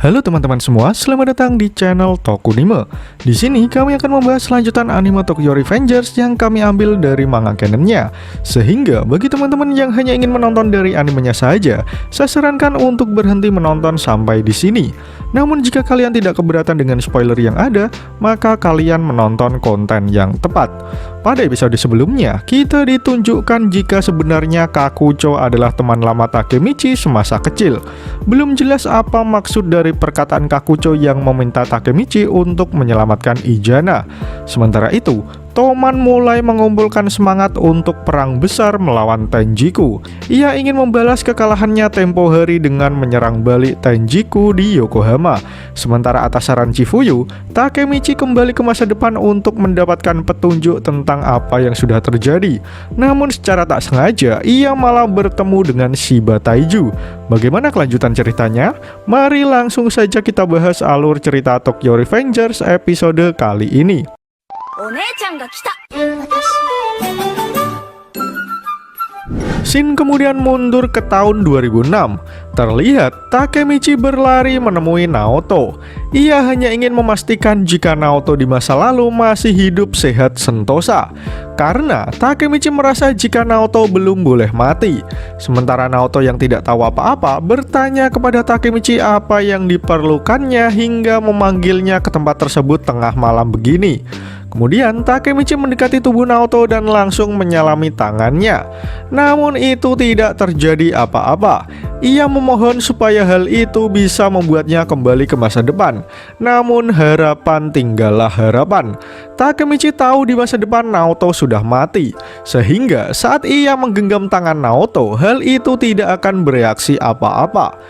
Halo teman-teman semua, selamat datang di channel Tokunime. Di sini kami akan membahas lanjutan anime Tokyo Revengers yang kami ambil dari manga canonnya. Sehingga bagi teman-teman yang hanya ingin menonton dari animenya saja, saya sarankan untuk berhenti menonton sampai di sini. Namun jika kalian tidak keberatan dengan spoiler yang ada, maka kalian menonton konten yang tepat. Pada episode sebelumnya, kita ditunjukkan jika sebenarnya Kakucho adalah teman lama Takemichi semasa kecil. Belum jelas apa maksud dari perkataan Kakucho yang meminta Takemichi untuk menyelamatkan Izana. Sementara itu, Toman mulai mengumpulkan semangat untuk perang besar melawan Tenjiku. Ia ingin membalas kekalahannya tempo hari dengan menyerang balik Tenjiku di Yokohama. Sementara atas saran Chifuyu, Takemichi kembali ke masa depan untuk mendapatkan petunjuk tentang apa yang sudah terjadi. Namun secara tak sengaja, ia malah bertemu dengan Shiba Taiju. Bagaimana kelanjutan ceritanya? Mari langsung saja kita bahas alur cerita Tokyo Revengers episode kali ini. Shin kemudian mundur ke tahun 2006. Terlihat Takemichi berlari menemui Naoto. Ia hanya ingin memastikan jika Naoto di masa lalu masih hidup sehat sentosa. Karena Takemichi merasa jika Naoto belum boleh mati. Sementara Naoto yang tidak tahu apa-apa bertanya kepada Takemichi apa yang diperlukannya hingga memanggilnya ke tempat tersebut tengah malam begini. Kemudian Takemichi mendekati tubuh Naoto dan langsung menyalami tangannya. Namun itu tidak terjadi apa-apa. Ia memohon supaya hal itu bisa membuatnya kembali ke masa depan. Namun harapan tinggallah harapan. Takemichi tahu di masa depan Naoto sudah mati. Sehingga saat ia menggenggam tangan Naoto, hal itu tidak akan bereaksi apa-apa.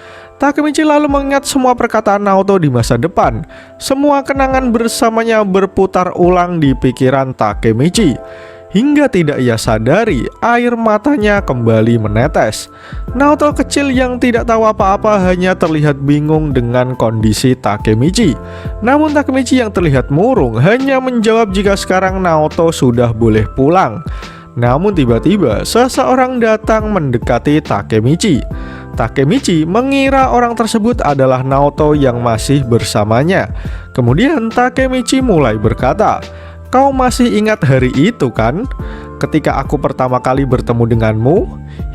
Takemichi lalu mengingat semua perkataan Naoto di masa depan. Semua kenangan bersamanya berputar ulang di pikiran Takemichi. Hingga tidak ia sadari, air matanya kembali menetes. Naoto kecil yang tidak tahu apa-apa hanya terlihat bingung dengan kondisi Takemichi. Namun Takemichi yang terlihat murung hanya menjawab jika sekarang Naoto sudah boleh pulang. Namun tiba-tiba seseorang datang mendekati Takemichi. Takemichi mengira orang tersebut adalah Naoto yang masih bersamanya. Kemudian Takemichi mulai berkata, "Kau masih ingat hari itu kan? Ketika aku pertama kali bertemu denganmu,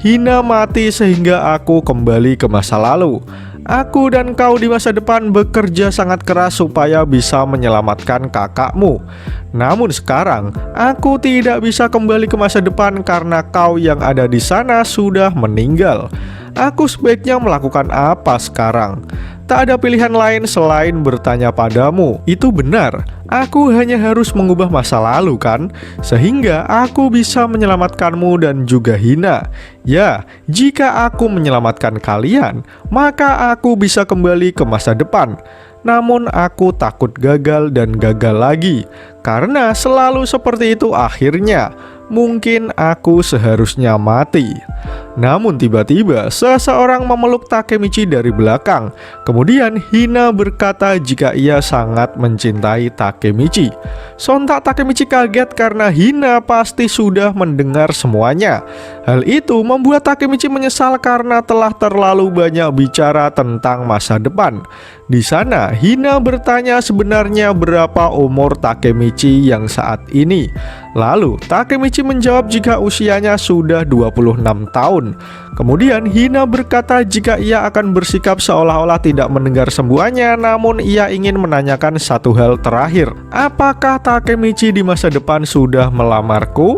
Hina mati sehingga aku kembali ke masa lalu. Aku dan kau di masa depan bekerja sangat keras supaya bisa menyelamatkan kakakmu. Namun sekarang, aku tidak bisa kembali ke masa depan karena kau yang ada di sana sudah meninggal. Aku sebaiknya melakukan apa sekarang? Tak ada pilihan lain selain bertanya padamu. Itu benar, aku hanya harus mengubah masa lalu kan? Sehingga aku bisa menyelamatkanmu dan juga Hina. Ya, jika aku menyelamatkan kalian, maka aku bisa kembali ke masa depan. Namun aku takut gagal dan gagal lagi. Karena selalu seperti itu akhirnya. Mungkin aku seharusnya mati." Namun tiba-tiba seseorang memeluk Takemichi dari belakang. Kemudian Hina berkata jika ia sangat mencintai Takemichi. Sontak Takemichi kaget karena Hina pasti sudah mendengar semuanya. Hal itu membuat Takemichi menyesal karena telah terlalu banyak bicara tentang masa depan. Di sana Hina bertanya sebenarnya berapa umur Takemichi yang saat ini. Lalu Takemichi menjawab jika usianya sudah 26 tahun. Kemudian Hina berkata jika ia akan bersikap seolah-olah tidak mendengar semuanya, namun ia ingin menanyakan satu hal terakhir. Apakah Takemichi di masa depan sudah melamarku?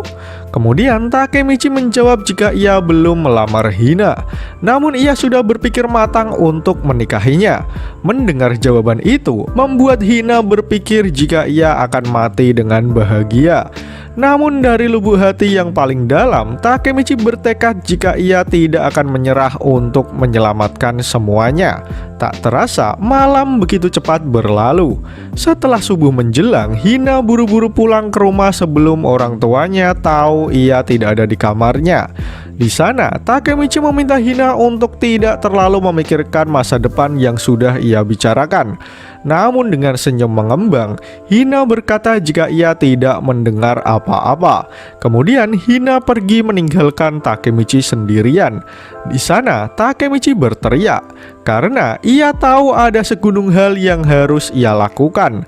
Kemudian Takemichi menjawab jika ia belum melamar Hina, namun ia sudah berpikir matang untuk menikahinya. Mendengar jawaban itu membuat Hina berpikir jika ia akan mati dengan bahagia. Namun dari lubuk hati yang paling dalam, Takemichi bertekad jika ia tidak akan menyerah untuk menyelamatkan semuanya. Tak terasa, malam begitu cepat berlalu. Setelah subuh menjelang, Hina buru-buru pulang ke rumah sebelum orang tuanya tahu ia tidak ada di kamarnya. Di sana, Takemichi meminta Hina untuk tidak terlalu memikirkan masa depan yang sudah ia bicarakan. Namun dengan senyum mengembang, Hina berkata jika ia tidak mendengar apa-apa. Kemudian Hina pergi meninggalkan Takemichi sendirian. Di sana Takemichi berteriak, karena ia tahu ada segunung hal yang harus ia lakukan.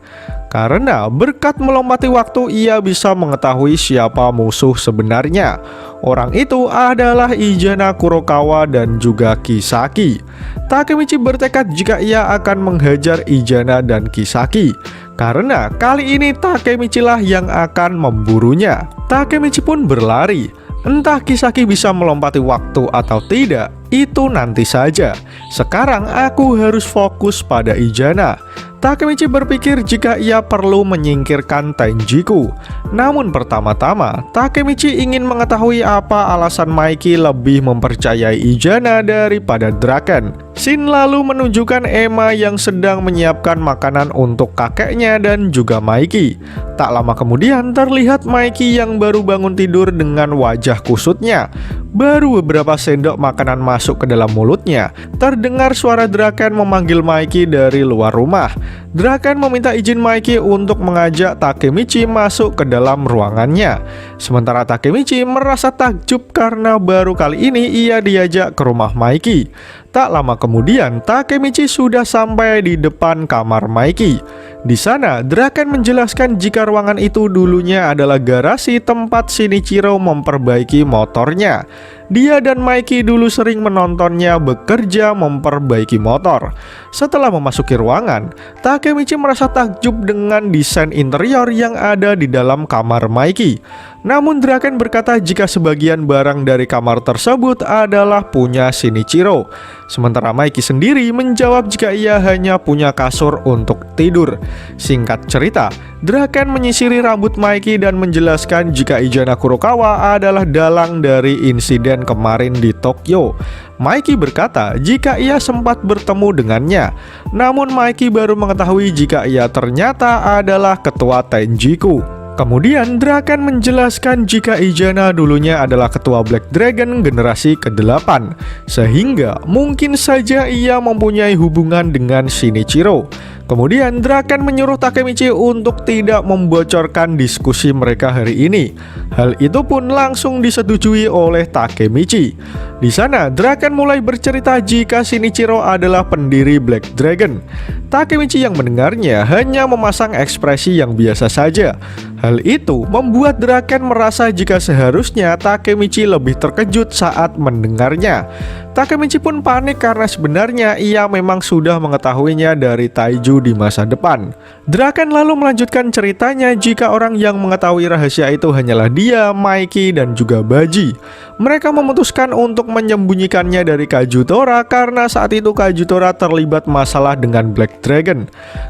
Karena berkat melompati waktu, ia bisa mengetahui siapa musuh sebenarnya. Orang itu adalah Izana Kurokawa dan juga Kisaki. Takemichi bertekad jika ia akan menghajar Izana dan Kisaki, karena kali ini Takemichi lah yang akan memburunya. Takemichi pun berlari. Entah Kisaki bisa melompati waktu atau tidak, itu nanti saja. Sekarang aku harus fokus pada Izana. Takemichi berpikir jika ia perlu menyingkirkan Tenjiku. Namun pertama-tama, Takemichi ingin mengetahui apa alasan Maiki lebih mempercayai Izana daripada Draken. Shin lalu menunjukkan Emma yang sedang menyiapkan makanan untuk kakeknya dan juga Maiki. Tak lama kemudian terlihat Maiki yang baru bangun tidur dengan wajah kusutnya. Baru beberapa sendok makanan masuk ke dalam mulutnya, terdengar suara Draken memanggil Maiki dari luar rumah. Draken meminta izin Maiki untuk mengajak Takemichi masuk ke dalam ruangannya. Sementara Takemichi merasa takjub karena baru kali ini ia diajak ke rumah Maiki. Tak lama kemudian, Takemichi sudah sampai di depan kamar Maiki. Di sana, Draken menjelaskan jika ruangan itu dulunya adalah garasi tempat Shinichiro memperbaiki motornya. Dia dan Maiki dulu sering menontonnya bekerja memperbaiki motor. Setelah memasuki ruangan, Takemichi merasa takjub dengan desain interior yang ada di dalam kamar Maiki. Namun Draken berkata jika sebagian barang dari kamar tersebut adalah punya Shinichiro. Sementara Maiki sendiri menjawab jika ia hanya punya kasur untuk tidur. Singkat cerita, Draken menyisiri rambut Maiki dan menjelaskan jika Izana Kurokawa adalah dalang dari insiden kemarin di Tokyo. Maiki berkata jika ia sempat bertemu dengannya. Namun Maiki baru mengetahui jika ia ternyata adalah ketua Tenjiku. Kemudian Draken menjelaskan jika Izana dulunya adalah ketua Black Dragon generasi ke-8, sehingga mungkin saja ia mempunyai hubungan dengan Shinichiro. Kemudian Draken menyuruh Takemichi untuk tidak membocorkan diskusi mereka hari ini. Hal itu pun langsung disetujui oleh Takemichi. Di sana Draken mulai bercerita jika Shinichiro adalah pendiri Black Dragon. Takemichi yang mendengarnya hanya memasang ekspresi yang biasa saja. Hal itu membuat Draken merasa jika seharusnya Takemichi lebih terkejut saat mendengarnya. Takemichi pun panik karena sebenarnya ia memang sudah mengetahuinya dari Taiju di masa depan. Draken lalu melanjutkan ceritanya jika orang yang mengetahui rahasia itu hanyalah dia, Maiki, dan juga Baji. Mereka memutuskan untuk menyembunyikannya dari Kajutora karena saat itu Kajutora terlibat masalah dengan Black Dragon.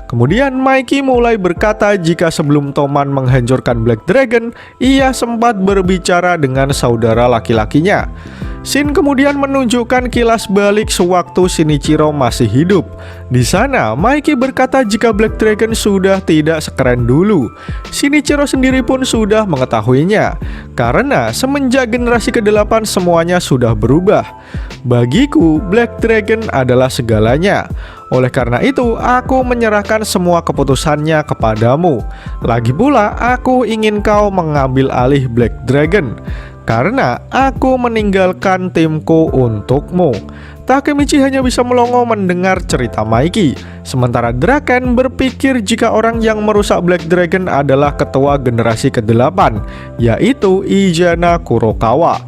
Kemudian Maiki mulai berkata jika sebelum Toman menghancurkan Black Dragon, ia sempat berbicara dengan saudara laki-lakinya. Shin kemudian menunjukkan kilas balik sewaktu Shinichiro masih hidup. Di sana, Maiki berkata jika Black Dragon sudah tidak sekeren dulu. Shinichiro sendiri pun sudah mengetahuinya, karena semenjak generasi ke-8 semuanya sudah berubah. Bagiku, Black Dragon adalah segalanya. Oleh karena itu, aku menyerahkan semua keputusannya kepadamu. Lagi pula, aku ingin kau mengambil alih Black Dragon, karena aku meninggalkan timku untukmu. Takemichi hanya bisa melongo mendengar cerita Maiki. Sementara Draken berpikir jika orang yang merusak Black Dragon adalah ketua generasi ke-8, yaitu Izana Kurokawa.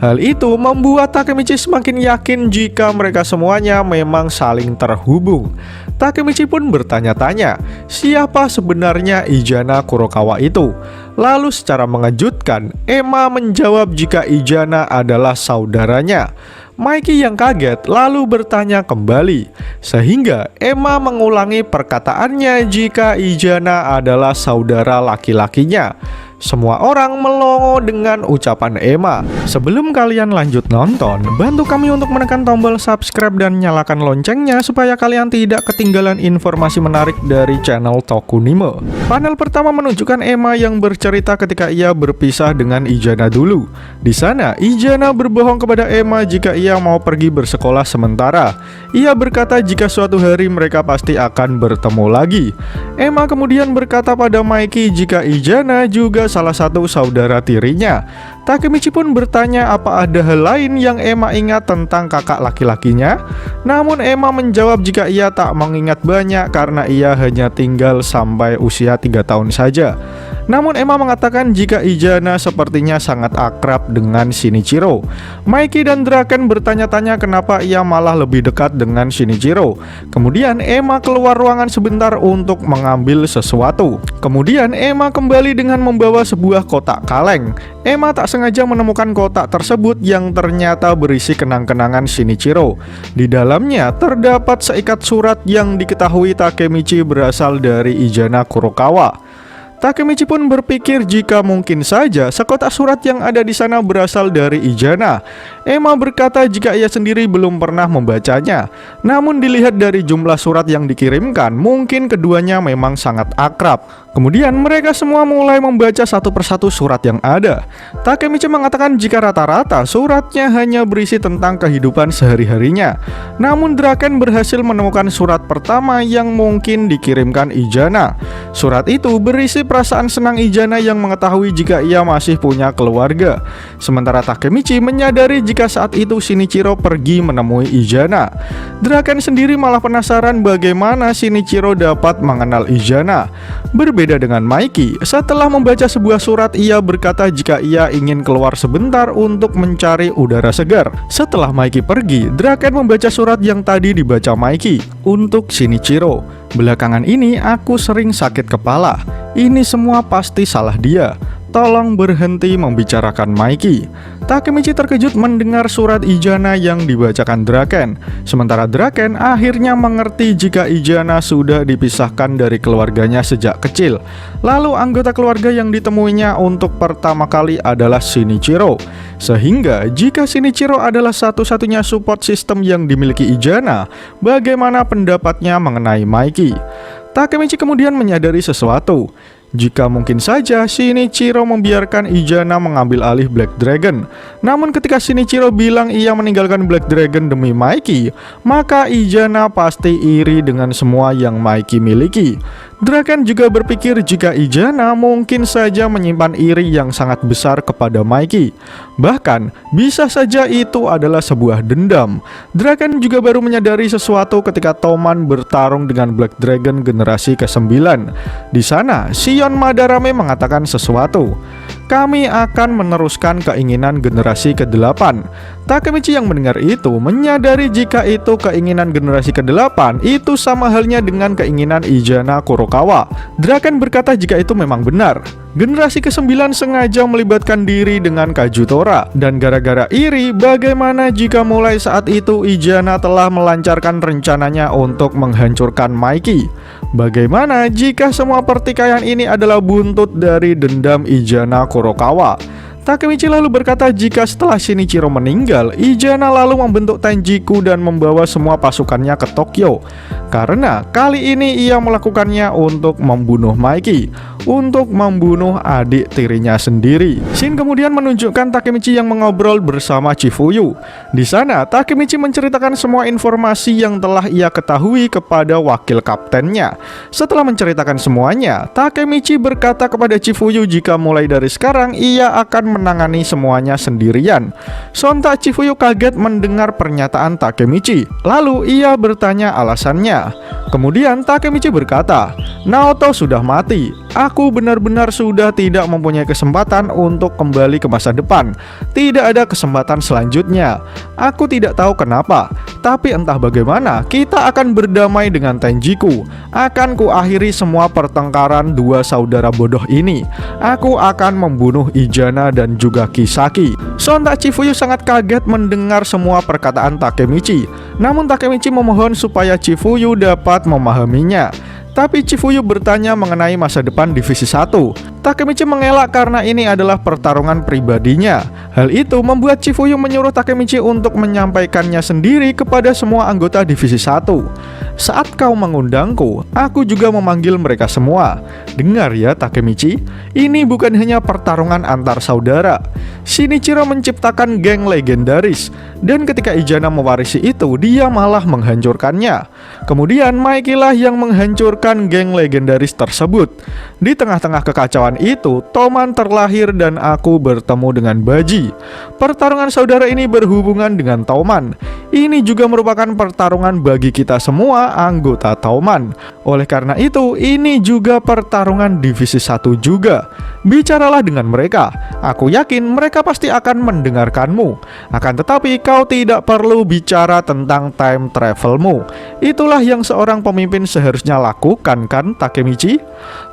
Hal itu membuat Takemichi semakin yakin jika mereka semuanya memang saling terhubung. Takemichi pun bertanya-tanya, siapa sebenarnya Izana Kurokawa itu? Lalu secara mengejutkan, Emma menjawab jika Izana adalah saudaranya. Maiki yang kaget lalu bertanya kembali, sehingga Emma mengulangi perkataannya jika Izana adalah saudara laki-lakinya. Semua orang melongo dengan ucapan Emma. Sebelum kalian lanjut nonton, bantu kami untuk menekan tombol subscribe dan nyalakan loncengnya supaya kalian tidak ketinggalan informasi menarik dari channel Tokunime. Panel pertama menunjukkan Emma yang bercerita ketika ia berpisah dengan Izana dulu. Di sana, Izana berbohong kepada Emma jika ia mau pergi bersekolah sementara. Ia berkata jika suatu hari mereka pasti akan bertemu lagi. Emma kemudian berkata pada Maiki jika Izana juga salah satu saudara tirinya. Takemichi pun bertanya apa ada hal lain yang Emma ingat tentang kakak laki-lakinya. Namun Emma menjawab jika ia tak mengingat banyak karena ia hanya tinggal sampai usia 3 tahun saja. Namun Emma mengatakan jika Izana sepertinya sangat akrab dengan Shinichiro. Maiki dan Draken bertanya-tanya kenapa ia malah lebih dekat dengan Shinichiro. Kemudian Emma keluar ruangan sebentar untuk mengambil sesuatu. Kemudian Emma kembali dengan membawa sebuah kotak kaleng. Emma tak sengaja menemukan kotak tersebut yang ternyata berisi kenang-kenangan Shinichiro. Di dalamnya terdapat seikat surat yang diketahui Takemichi berasal dari Izana Kurokawa. Takemichi pun berpikir jika mungkin saja sekotak surat yang ada di sana berasal dari Izana. Emma berkata jika ia sendiri belum pernah membacanya. Namun dilihat dari jumlah surat yang dikirimkan, mungkin keduanya memang sangat akrab. Kemudian mereka semua mulai membaca satu persatu surat yang ada. Takemichi mengatakan jika rata-rata suratnya hanya berisi tentang kehidupan sehari-harinya. Namun Draken berhasil menemukan surat pertama yang mungkin dikirimkan Izana. Surat itu berisi perasaan senang Izana yang mengetahui jika ia masih punya keluarga. Sementara Takemichi menyadari jika saat itu Shinichiro pergi menemui Izana. Draken sendiri malah penasaran bagaimana Shinichiro dapat mengenal Izana. Berbeda dengan Maiki, setelah membaca sebuah surat ia berkata jika ia ingin keluar sebentar untuk mencari udara segar. Setelah Maiki pergi, Draken membaca surat yang tadi dibaca Maiki untuk Shinichiro. Belakangan ini aku sering sakit kepala. Ini semua pasti salah dia. Tolong berhenti membicarakan Maiki. Takemichi terkejut mendengar surat Izana yang dibacakan Draken. Sementara Draken akhirnya mengerti jika Izana sudah dipisahkan dari keluarganya sejak kecil. Lalu anggota keluarga yang ditemuinya untuk pertama kali adalah Shinichiro. Sehingga jika Shinichiro adalah satu-satunya support system yang dimiliki Izana, bagaimana pendapatnya mengenai Maiki? Takemichi kemudian menyadari sesuatu. Jika mungkin saja Shinichiro membiarkan Izana mengambil alih Black Dragon. Namun ketika Shinichiro bilang ia meninggalkan Black Dragon demi Maiki, maka Izana pasti iri dengan semua yang Maiki miliki. Draken juga berpikir jika Izana mungkin saja menyimpan iri yang sangat besar kepada Maiki. Bahkan bisa saja itu adalah sebuah dendam. Draken juga baru menyadari sesuatu ketika Toman bertarung dengan Black Dragon generasi ke-9. Di sana Shion Madarame mengatakan sesuatu. Kami akan meneruskan keinginan generasi ke-8. Takemichi yang mendengar itu menyadari jika itu keinginan generasi ke-8 itu sama halnya dengan keinginan Izana Kurokawa. Draken berkata jika itu memang benar. Generasi ke-9 sengaja melibatkan diri dengan Kajutora. Dan gara-gara iri, bagaimana jika mulai saat itu Izana telah melancarkan rencananya untuk menghancurkan Maiki? Bagaimana jika semua pertikaian ini adalah buntut dari dendam Izana Kurokawa? Takemichi lalu berkata jika setelah Shinichiro meninggal, Izana lalu membentuk Tenjiku dan membawa semua pasukannya ke Tokyo. Karena kali ini ia melakukannya untuk membunuh Maiki, untuk membunuh adik tirinya sendiri. Shin kemudian menunjukkan Takemichi yang mengobrol bersama Chifuyu. Di sana, Takemichi menceritakan semua informasi yang telah ia ketahui kepada wakil kaptennya. Setelah menceritakan semuanya, Takemichi berkata kepada Chifuyu jika mulai dari sekarang ia akan menangani semuanya sendirian. Sontak Chifuyu kaget mendengar pernyataan Takemichi. Lalu ia bertanya alasannya. Kemudian Takemichi berkata, Naoto sudah mati. Aku benar-benar sudah tidak mempunyai kesempatan untuk kembali ke masa depan. Tidak ada kesempatan selanjutnya. Aku tidak tahu kenapa, tapi entah bagaimana kita akan berdamai dengan Tenjiku. Akan kuakhiri semua pertengkaran dua saudara bodoh ini. Aku akan membunuh Izana dan juga Kisaki. Sontak Chifuyu sangat kaget mendengar semua perkataan Takemichi. Namun Takemichi memohon supaya Chifuyu dapat memahaminya. Tapi Chifuyu bertanya mengenai masa depan Divisi 1. Takemichi mengelak karena ini adalah pertarungan pribadinya. Hal itu membuat Chifuyu menyuruh Takemichi untuk menyampaikannya sendiri kepada semua anggota Divisi 1. Saat kau mengundangku, aku juga memanggil mereka semua. Dengar ya Takemichi, ini bukan hanya pertarungan antar saudara. Shinichiro menciptakan geng legendaris, dan ketika Izana mewarisi itu, dia malah menghancurkannya. Kemudian Mikey lah yang menghancurkan geng legendaris tersebut. Di tengah-tengah kekacauan itu, Toman terlahir dan aku bertemu dengan Baji. Pertarungan saudara ini berhubungan dengan Toman. Ini juga merupakan pertarungan bagi kita semua anggota Toman. Oleh karena itu, ini juga pertarungan divisi 1 juga. Bicaralah dengan mereka. Aku yakin mereka pasti akan mendengarkanmu. Akan tetapi kau tidak perlu bicara tentang time travelmu. Itulah yang seorang pemimpin seharusnya lakukan, kan Takemichi?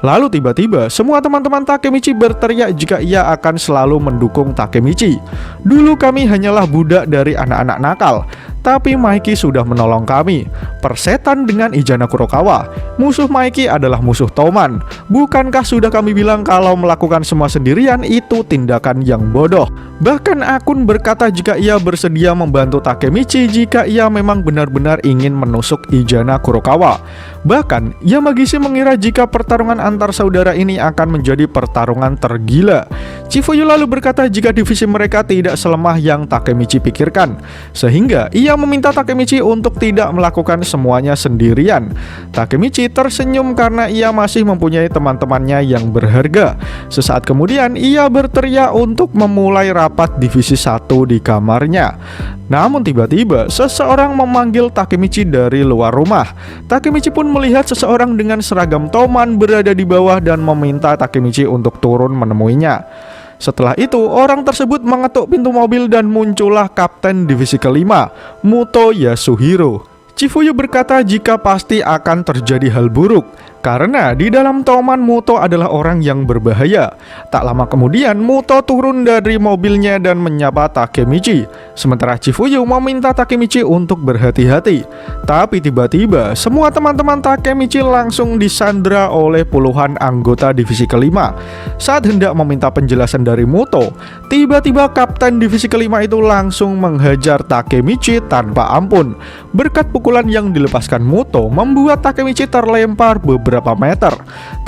Lalu tiba-tiba semua teman-teman Takemichi berteriak jika ia akan selalu mendukung Takemichi. Dulu kami hanyalah budak dari anak-anak nakal, tapi Mikey sudah menolong kami. Persetan dengan Izana Kurokawa. Musuh Mikey adalah musuh Toman. Bukankah sudah kami bilang kalau melakukan semua sendirian itu tindakan yang bodoh? Bahkan Akun berkata jika ia bersedia membantu Takemichi jika ia memang benar-benar ingin menusuk Izana Kurokawa. Bahkan Yamagishi mengira jika pertarungan antar saudara ini akan menjadi pertarungan tergila. Chifuyu lalu berkata jika divisi mereka tidak selemah yang Takemichi pikirkan, sehingga ia meminta Takemichi untuk tidak melakukan semuanya sendirian. Takemichi tersenyum karena ia masih mempunyai teman-temannya yang berharga. Sesaat kemudian ia berteriak untuk memulai rapat divisi 1 di kamarnya. Namun tiba-tiba seseorang memanggil Takemichi dari luar rumah. Takemichi pun melihat seseorang dengan seragam Toman berada di bawah dan meminta Takemichi untuk turun menemuinya. Setelah itu, orang tersebut mengetuk pintu mobil dan muncullah Kapten Divisi kelima, Muto Yasuhiro. Chifuyu berkata jika pasti akan terjadi hal buruk, karena di dalam Toman Muto adalah orang yang berbahaya. Tak lama kemudian Muto turun dari mobilnya dan menyapa Takemichi. Sementara Chifuyu meminta Takemichi untuk berhati-hati. Tapi tiba-tiba semua teman-teman Takemichi langsung disandra oleh puluhan anggota divisi kelima. Saat hendak meminta penjelasan dari Muto, tiba-tiba Kapten Divisi kelima itu langsung menghajar Takemichi tanpa ampun. Berkat pukulan yang dilepaskan Muto membuat Takemichi terlempar beberapa meter.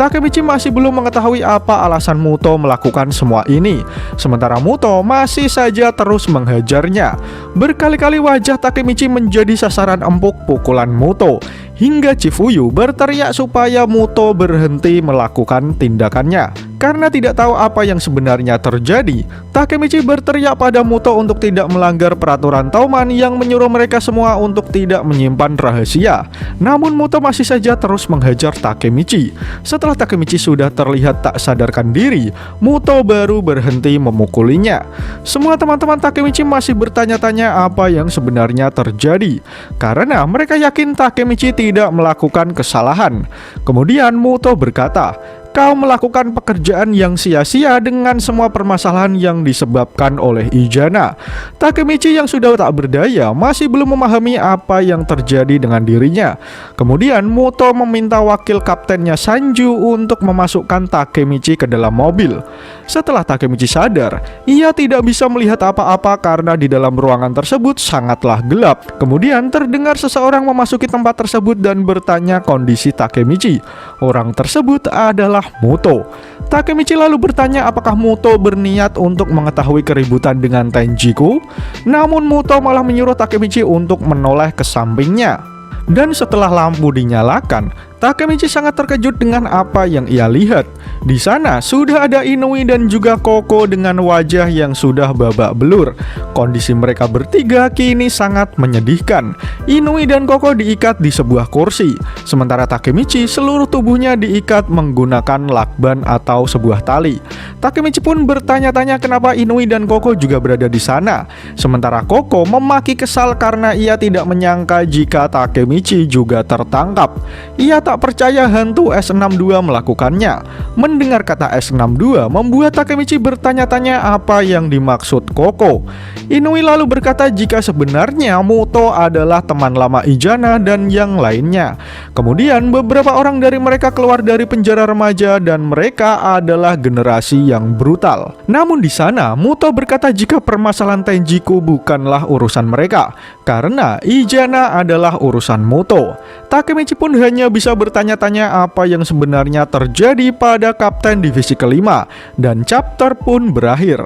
Takemichi masih belum mengetahui apa alasan Muto melakukan semua ini. Sementara Muto masih saja terus menghajarnya. Berkali-kali wajah Takemichi menjadi sasaran empuk pukulan Muto, hingga Chifuyu berteriak supaya Muto berhenti melakukan tindakannya. Karena tidak tahu apa yang sebenarnya terjadi, Takemichi berteriak pada Muto untuk tidak melanggar peraturan Toman yang menyuruh mereka semua untuk tidak menyimpan rahasia. Namun Muto masih saja terus menghajar Takemichi. Setelah Takemichi sudah terlihat tak sadarkan diri, Muto baru berhenti memukulinya. Semua teman-teman Takemichi masih bertanya-tanya apa yang sebenarnya terjadi, karena mereka yakin Takemichi tidak melakukan kesalahan. Kemudian Muto berkata, "Kau melakukan pekerjaan yang sia-sia dengan semua permasalahan yang disebabkan oleh Izana." Takemichi yang sudah tak berdaya masih belum memahami apa yang terjadi dengan dirinya. Kemudian Muto meminta wakil kaptennya Sanju untuk memasukkan Takemichi ke dalam mobil. Setelah Takemichi sadar, ia tidak bisa melihat apa-apa karena di dalam ruangan tersebut sangatlah gelap. Kemudian terdengar seseorang memasuki tempat tersebut dan bertanya kondisi Takemichi. Orang tersebut adalah Muto. Takemichi lalu bertanya apakah Muto berniat untuk mengetahui keributan dengan Tenjiku. Namun Muto malah menyuruh Takemichi untuk menoleh ke sampingnya. Dan setelah lampu dinyalakan, Takemichi sangat terkejut dengan apa yang ia lihat. Di sana sudah ada Inui dan juga Koko dengan wajah yang sudah babak belur. Kondisi mereka bertiga kini sangat menyedihkan. Inui dan Koko diikat di sebuah kursi, sementara Takemichi seluruh tubuhnya diikat menggunakan lakban atau sebuah tali. Takemichi pun bertanya-tanya kenapa Inui dan Koko juga berada di sana. Sementara Koko memaki kesal karena ia tidak menyangka jika Takemichi juga tertangkap. Ia tak percaya hantu S62 melakukannya. Mendengar kata S62 membuat Takemichi bertanya-tanya apa yang dimaksud Koko. Inui lalu berkata jika sebenarnya Muto adalah teman lama Izana dan yang lainnya. Kemudian beberapa orang dari mereka keluar dari penjara remaja dan mereka adalah generasi yang brutal. Namun di sana Muto berkata jika permasalahan Tenjiku bukanlah urusan mereka, karena Izana adalah urusan Muto. Takemichi pun hanya bisa bertanya-tanya apa yang sebenarnya terjadi pada Kapten Divisi kelima, dan chapter pun berakhir.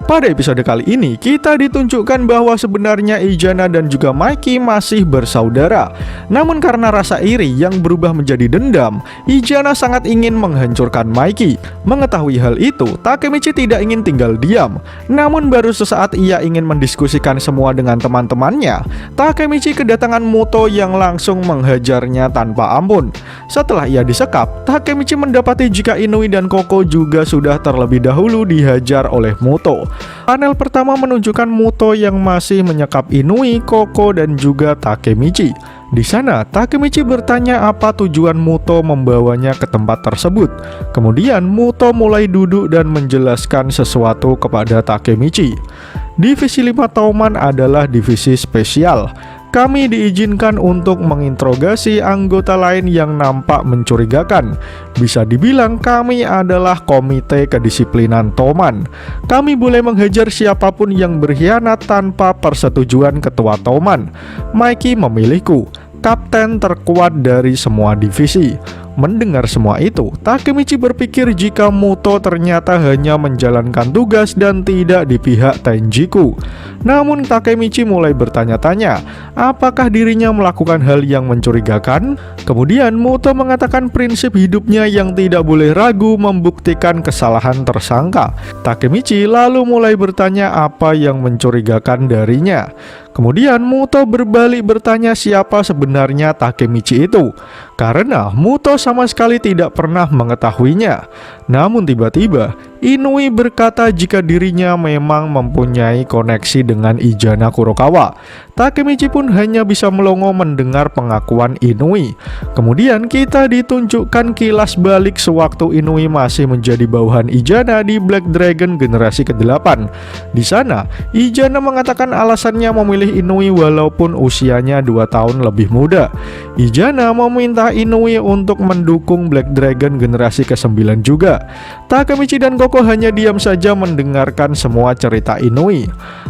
Pada episode kali ini kita ditunjukkan bahwa sebenarnya Izana dan juga Mikey masih bersaudara. Namun karena rasa iri yang berubah menjadi dendam, Izana sangat ingin menghancurkan Mikey. Mengetahui hal itu, Takemichi tidak ingin tinggal diam. Namun baru sesaat ia ingin mendiskusikan semua dengan teman-temannya, Takemichi kedatangan Muto yang langsung menghajarnya tanpa ampun. Setelah ia disekap, Takemichi mendapati jika Inui dan Koko juga sudah terlebih dahulu dihajar oleh Muto. Panel pertama menunjukkan Muto yang masih menyekap Inui, Koko, dan juga Takemichi. Di sana, Takemichi bertanya apa tujuan Muto membawanya ke tempat tersebut. Kemudian Muto mulai duduk dan menjelaskan sesuatu kepada Takemichi. Divisi 5 Tauman adalah divisi spesial. Kami diizinkan untuk menginterogasi anggota lain yang nampak mencurigakan. Bisa dibilang kami adalah komite kedisiplinan Toman. Kami boleh menghajar siapapun yang berkhianat tanpa persetujuan ketua Toman. Mikey memilihku, kapten terkuat dari semua divisi. Mendengar semua itu, Takemichi berpikir jika Muto ternyata hanya menjalankan tugas dan tidak di pihak Tenjiku. Namun Takemichi mulai bertanya-tanya, apakah dirinya melakukan hal yang mencurigakan? Kemudian Muto mengatakan prinsip hidupnya yang tidak boleh ragu membuktikan kesalahan tersangka. Takemichi lalu mulai bertanya apa yang mencurigakan darinya. Kemudian Muto berbalik bertanya siapa sebenarnya Takemichi itu, karena Muto sama sekali tidak pernah mengetahuinya. Namun tiba-tiba Inui berkata jika dirinya memang mempunyai koneksi dengan Izana Kurokawa. Takemichi pun hanya bisa melongo mendengar pengakuan Inui. Kemudian kita ditunjukkan kilas balik sewaktu Inui masih menjadi bawahan Izana di Black Dragon generasi ke-8. Di sana, Izana mengatakan alasannya memilih Inui walaupun usianya 2 tahun lebih muda. Izana meminta Inui untuk mendukung Black Dragon generasi ke-9 juga. Takemichi dan Koko hanya diam saja mendengarkan semua cerita Inui.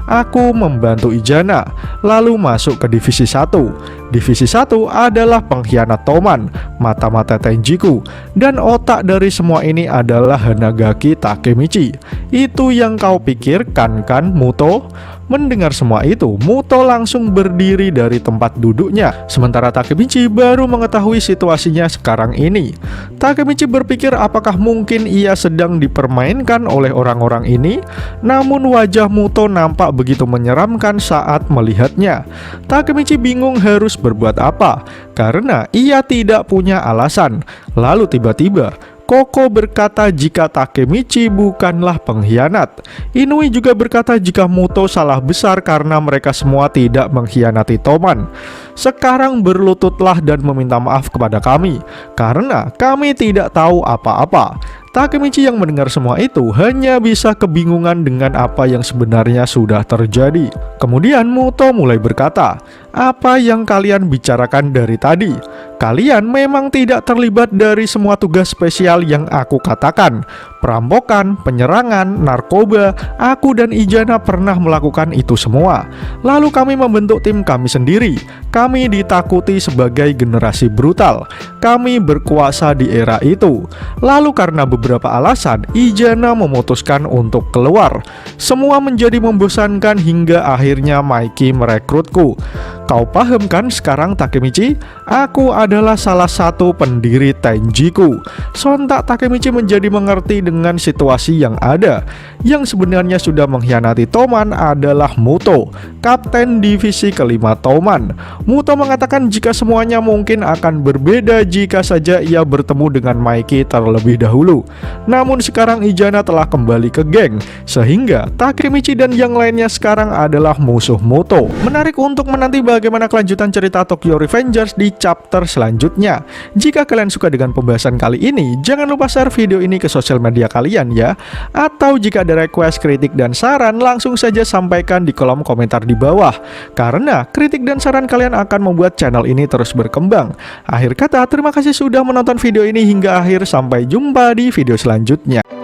Aku membantu Izana, lalu masuk ke divisi 1. Divisi 1 adalah pengkhianat Toman, mata-mata Tenjiku, dan otak dari semua ini adalah Hanagaki Takemichi. Itu yang kau pikirkan kan, Muto? Mendengar semua itu, Muto langsung berdiri dari tempat duduknya, sementara Takemichi baru mengetahui situasinya sekarang ini. Takemichi berpikir apakah mungkin ia sedang dipermainkan oleh orang-orang ini, namun wajah Muto nampak begitu menyeramkan saat melihatnya. Takemichi bingung harus berbuat apa, karena ia tidak punya alasan. Lalu tiba-tiba Koko berkata jika Takemichi bukanlah pengkhianat. Inui juga berkata jika Muto salah besar karena mereka semua tidak mengkhianati Toman. Sekarang berlututlah dan meminta maaf kepada kami, karena kami tidak tahu apa-apa. Takemichi yang mendengar semua itu hanya bisa kebingungan dengan apa yang sebenarnya sudah terjadi. Kemudian Muto mulai berkata, apa yang kalian bicarakan dari tadi? Kalian memang tidak terlibat dari semua tugas spesial yang aku katakan. Perampokan, penyerangan, narkoba, aku dan Izana pernah melakukan itu semua. Lalu kami membentuk tim kami sendiri. Kami ditakuti sebagai generasi brutal. Kami berkuasa di era itu. Lalu karena beberapa alasan, Izana memutuskan untuk keluar. Semua menjadi membosankan hingga akhirnya Mikey merekrutku. Kau paham kan sekarang Takemichi? Aku adalah salah satu pendiri Tenjiku. Sontak Takemichi menjadi mengerti dengan situasi yang ada. Yang sebenarnya sudah mengkhianati Toman adalah Muto, kapten divisi kelima Toman. Muto mengatakan jika semuanya mungkin akan berbeda jika saja ia bertemu dengan Mikey terlebih dahulu. Namun sekarang Izana telah kembali ke geng, sehingga Takemichi dan yang lainnya sekarang adalah musuh Muto. Menarik untuk menanti bagaimana kelanjutan cerita Tokyo Revengers di chapter selanjutnya. Jika kalian suka dengan pembahasan kali ini, jangan lupa share video ini ke sosial media kalian ya. Atau jika ada request, kritik, dan saran, langsung saja sampaikan di kolom komentar di bawah. Karena kritik dan saran kalian akan membuat channel ini terus berkembang. Akhir kata, terima kasih sudah menonton video ini hingga akhir. Sampai jumpa di video selanjutnya.